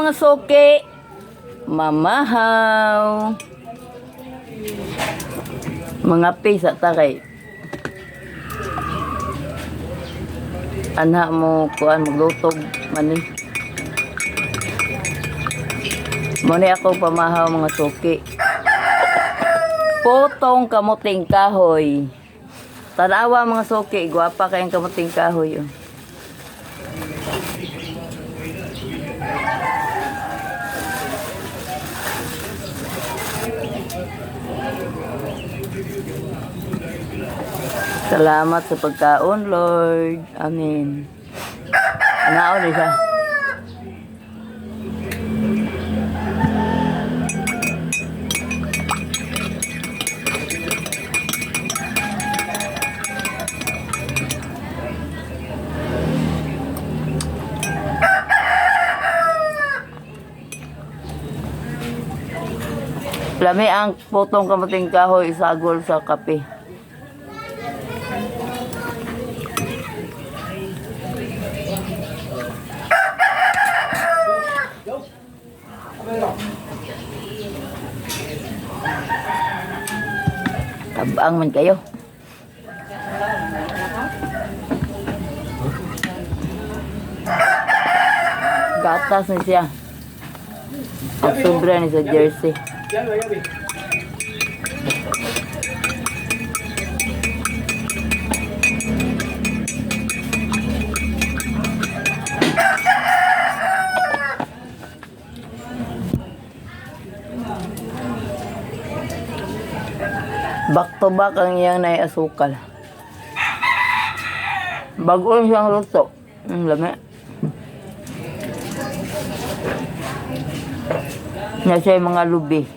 mga suki. Mamahaw. Mga pisa takay. Anak mo kuan maglutog mani. Muni ako pamahaw mga suki. Potong kamuting kahoy. Tanawa mga suki, guwapa kayang kamuting kahoy. Oh. Salamat sa pagkaon, Lord. Amen. Anaon siya. Lami ang potong kamuting kahoy isagol sa kape. Tabang man kayo. Gatas na siya. Ang sobra ni sa jersey. Back to back ang iyang naiasukal. Bagoon siyang luto. Lami. Na siya yung mga lubi.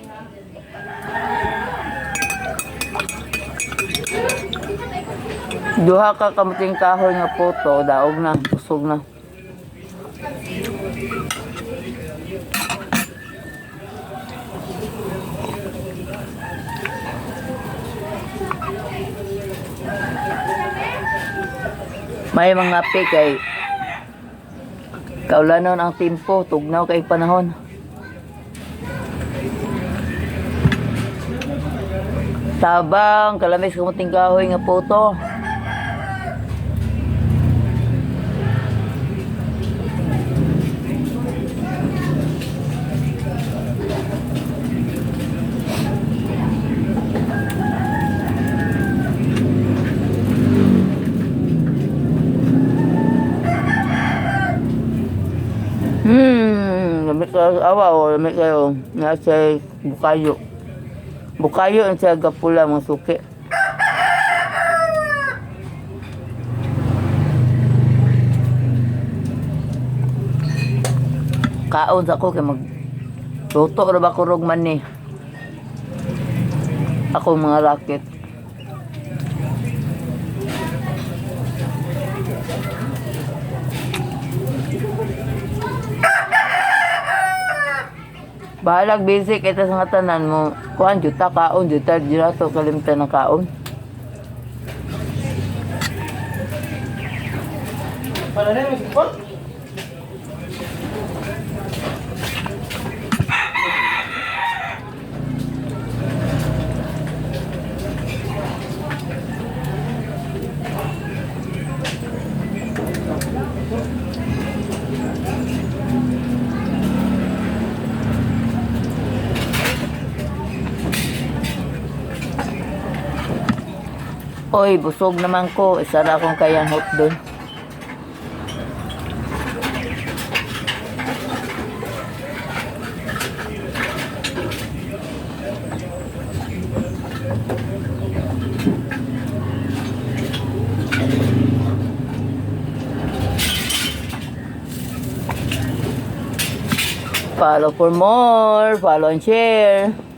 Duha ka kamuting kahoy nga puto, daog na, pusog na. May mga kay kaulanon ang timpo, tugnaw kay panahon. Tabang, kalamis kamuting kahoy nga puto. Lamig kayo awa o lamig kayo. Nasa bukayo. Bukayo ang siya gapula mga suki. Kaon sa ako kay mag luto ra ba kurog man ni. Ako mga raket. Bahalag basic ito sa nga tanan mo. Kuhan, juta kaon, juta dirato kalimtan ng kaon. Para rin mo support? Oy, busog naman ko. Isa na akong kayang hot doon. Follow for more. Follow and share.